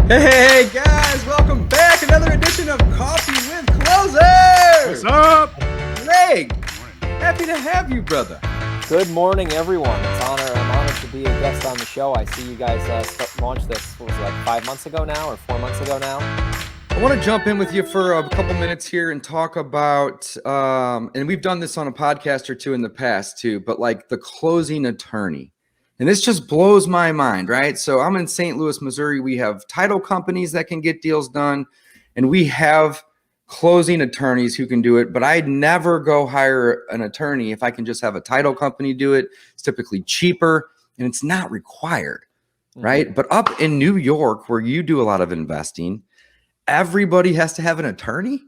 Hey guys, welcome back. Another edition of Coffee with Closer. What's up? Greg, happy to have you, brother. Good morning, everyone. I'm honored to be a guest on the show. I see you guys launched this, what was it, like 5 months ago now or 4 months ago now? I want to jump in with you for a couple minutes here and talk about, and we've done this on a podcast or two in the past too, but like the closing attorney. And this just blows my mind, right? So I'm in St. Louis, Missouri. We have title companies that can get deals done, and we have closing attorneys who can do it. But I'd never go hire an attorney if I can just have a title company do it. It's typically cheaper, and it's not required, right? Mm-hmm. But up in New York, where you do a lot of investing, everybody has to have an attorney?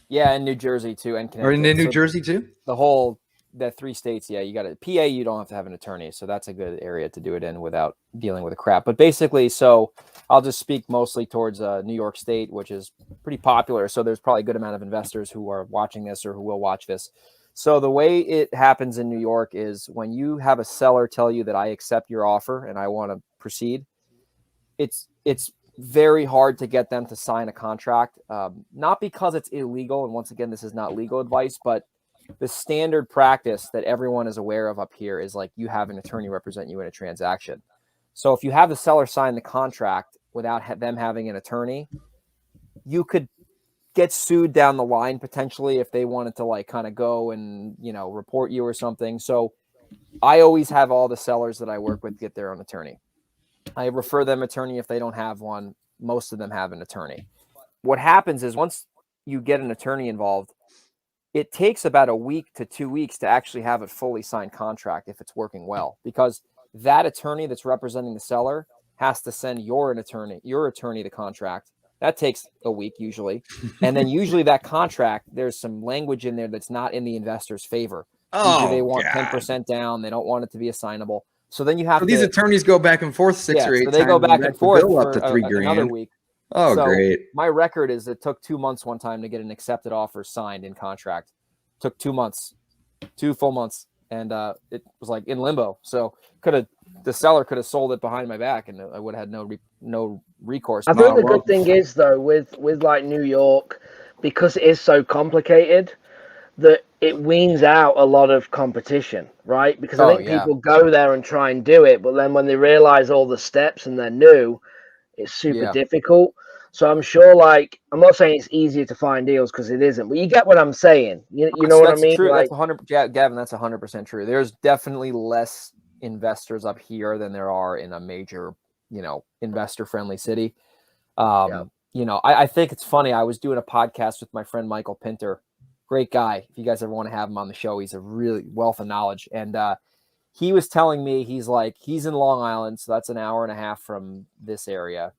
Yeah, in New Jersey too, and Connecticut. Or in New Jersey too? The 3 states, yeah, you got it. PA, you don't have to have an attorney, so that's a good area to do it in without dealing with the crap. But basically, so I'll just speak mostly towards New York State, which is pretty popular. So there's probably a good amount of investors who are watching this or who will watch this. So the way it happens in New York is when you have a seller tell you that I accept your offer and I want to proceed, it's very hard to get them to sign a contract, not because it's illegal. And once again, this is not legal advice, but the standard practice that everyone is aware of up here is like you have an attorney represent you in a transaction. So if you have the seller sign the contract without them having an attorney, you could get sued down the line potentially if they wanted to like kind of go and, report you or something. So I always have all the sellers that I work with get their own attorney. I refer them attorney if they don't have one. Most of them have an attorney. What happens is once you get an attorney involved, it takes about a week to 2 weeks to actually have a fully signed contract if it's working well, because that attorney that's representing the seller has to send your attorney the contract. That takes a week usually. And then usually that contract, there's some language in there that's not in the investor's favor. Usually they want 10% down. They don't want it to be assignable. So then you have these attorneys go back and forth six or eight times. So they go back and forth for up to $3,000 another week. Oh, so great. My record is it took 2 months one time to get an accepted offer signed in contract. Took 2 months, 2 full months. And it was like in limbo. So the seller could have sold it behind my back and I would have had no recourse. I think the good thing is though, with like New York, because it is so complicated, that it weans out a lot of competition, right? Because I think people go there and try and do it, but then when they realize all the steps and they're new, it's super difficult. So I'm sure, like, I'm not saying it's easier to find deals because it isn't, but you get what I'm saying. You know what I mean? True. Like, that's Gavin, that's 100% true. There's definitely less investors up here than there are in a major, investor-friendly city. I think it's funny. I was doing a podcast with my friend Michael Pinter. Great guy. If you guys ever want to have him on the show, he's a really wealth of knowledge. And he was telling me, he's in Long Island, so that's an hour and a half from this area.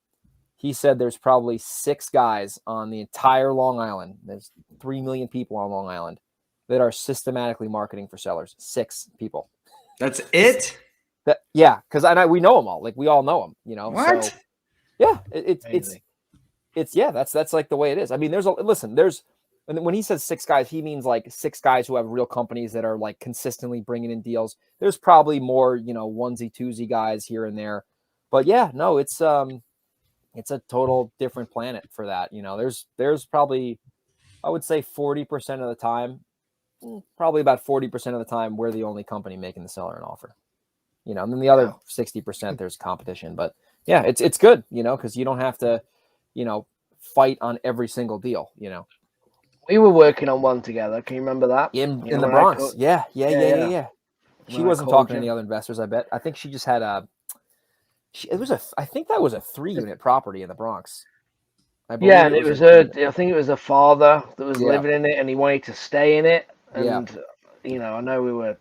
He said there's probably 6 guys on the entire Long Island. There's 3 million people on Long Island that are systematically marketing for sellers. 6 people. That's it? Because we know them all. Like we all know them. What? So, yeah, that's like the way it is. I mean, when he says 6 guys, he means like 6 guys who have real companies that are like consistently bringing in deals. There's probably more, onesie twosie guys here and there, but it's a total different planet for that. There's probably, I would say 40% of the time, probably about 40% of the time, we're the only company making the seller an offer. And then the other 60% there's competition. But yeah, it's good, because you don't have to, fight on every single deal. We were working on one together. Can you remember that? In the Bronx. Yeah. She wasn't talking to any other investors, I bet. I think she just had I think that was a 3-unit property in the Bronx. Yeah, and I think it was a father that was living in it and he wanted to stay in it. And, I know we were,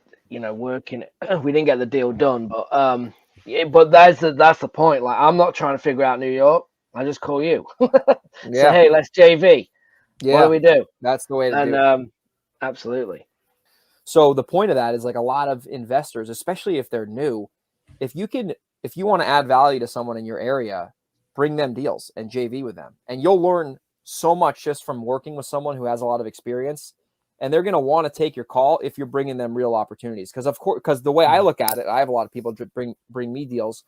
working, we didn't get the deal done, but that's the point. Like, I'm not trying to figure out New York. I just call you. Say, hey, let's JV. Yeah. What do we do? That's the way to do it. Absolutely. So the point of that is like a lot of investors, especially if they're new, if you want to add value to someone in your area, bring them deals and JV with them. And you'll learn so much just from working with someone who has a lot of experience. And they're going to want to take your call if you're bringing them real opportunities. Because the way I look at it, I have a lot of people bring me deals.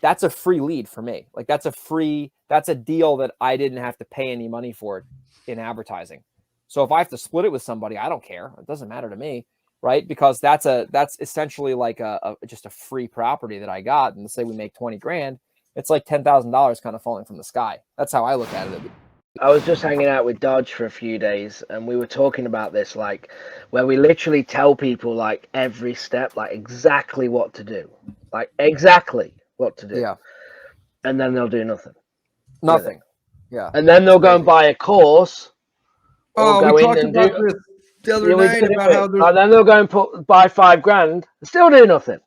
that's a free lead for me. Like that's a deal that I didn't have to pay any money for it in advertising. So if I have to split it with somebody, I don't care. It doesn't matter to me, right? Because that's essentially like just a free property that I got. And let's say we make 20 grand, it's like $10,000 kind of falling from the sky. That's how I look at it. I was just hanging out with Dodge for a few days, and we were talking about this, like where we literally tell people like every step, like exactly what to do, like exactly what to do. Yeah. And then they'll do nothing. Nothing. Yeah. And then they'll go and buy a course. Oh, we talked about this the other night about how there's... And then they'll go and buy $5,000 and still do nothing.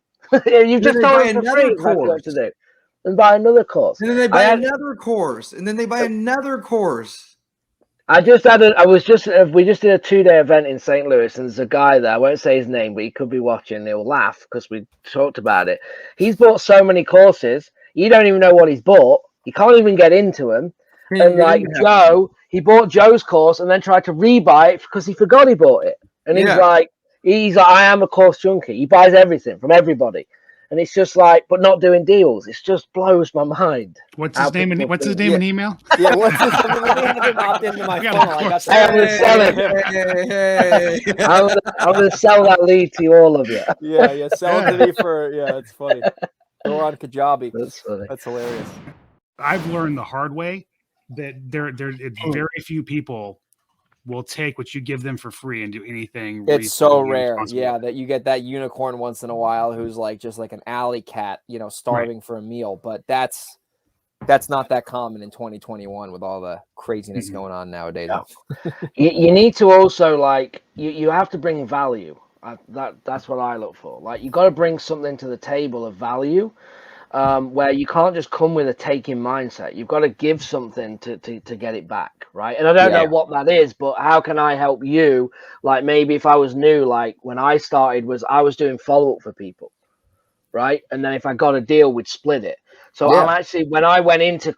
You've just told them for free what to do. And buy another course. And then they buy another course. And then they buy another course. We just did a 2-day event in St. Louis, and there's a guy there. I won't say his name, but he could be watching. He'll laugh because we talked about it. He's bought so many courses, you don't even know what he's bought. You can't even get into them. And like Joe, he bought Joe's course and then tried to rebuy it because he forgot he bought it. And he's like, I am a course junkie. He buys everything from everybody. And it's just like, but not doing deals. It just blows my mind. What's his name and email? Yeah, what's his name? Let me have him opt into my phone. I'm going to sell it. I'm going to sell that lead to all of you. Yeah, sell it to me for, it's funny. Go on Kajabi. That's funny. That's hilarious. I've learned the hard way that it's very few people will take what you give them for free and do anything. It's so rare, that you get that unicorn once in a while who's like just like an alley cat, starving for a meal. But that's not that common in 2021 with all the craziness going on nowadays. No. you need to also like you have to bring value. That's what I look for. Like you got to bring something to the table of value. Where you can't just come with a taking mindset. You've got to give something to get it back, right? And I don't know what that is, but how can I help you? Like maybe if I was new, like when I started, I was doing follow-up for people, right? And then if I got a deal, we'd split it. So I'm actually, when I went in to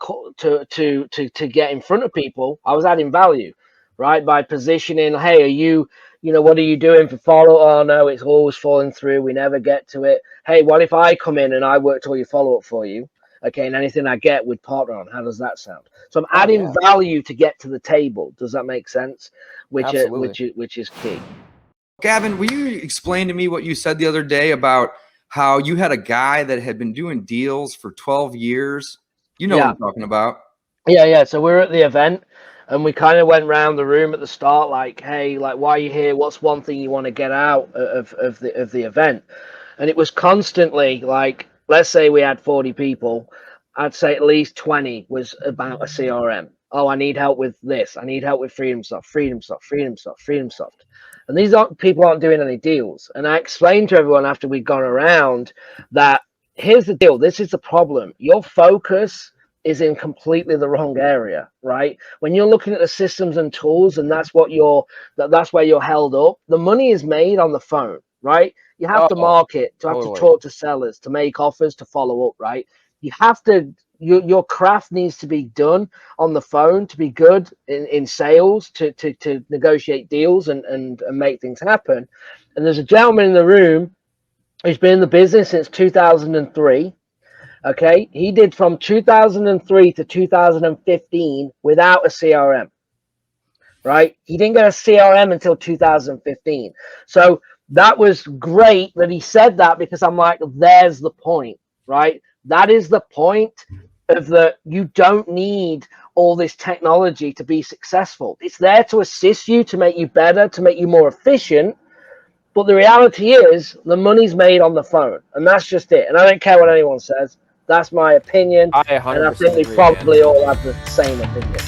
get in front of people, I was adding value, right? By positioning, hey, are you, what are you doing for follow? Oh no, it's always falling through. We never get to it. Hey, what if I come in and I worked all your follow-up for you? Okay, and anything I get would partner on. How does that sound? So I'm adding value to get to the table. Does that make sense? Which is key. Gavin, will you explain to me what you said the other day about how you had a guy that had been doing deals for 12 years? You know what I'm talking about. Yeah. So we were at the event. And we kind of went around the room at the start, like, hey, like, why are you here? What's one thing you want to get out of the event? And it was constantly like, let's say we had 40 people. I'd say at least 20 was about a CRM. Oh, I need help with this. I need help with FreedomSoft. And these people aren't doing any deals. And I explained to everyone after we'd gone around that here's the deal. This is the problem. Your focus is in completely the wrong area, right? When you're looking at the systems and tools, and that's where you're held up. The money is made on the phone, right? You have to market, to have to talk to sellers, to make offers, to follow up, right? You have to. Your craft needs to be done on the phone to be good in sales, to negotiate deals and make things happen. And there's a gentleman in the room who's been in the business since 2003. Okay, he did from 2003 to 2015 without a CRM, right? He didn't get a CRM until 2015. So that was great that he said that, because I'm like, there's the point, right? That is the point of you don't need all this technology to be successful. It's there to assist you, to make you better, to make you more efficient. But the reality is the money's made on the phone, and that's just it. And I don't care what anyone says. That's my opinion. I 100% and I think we probably all have the same opinion.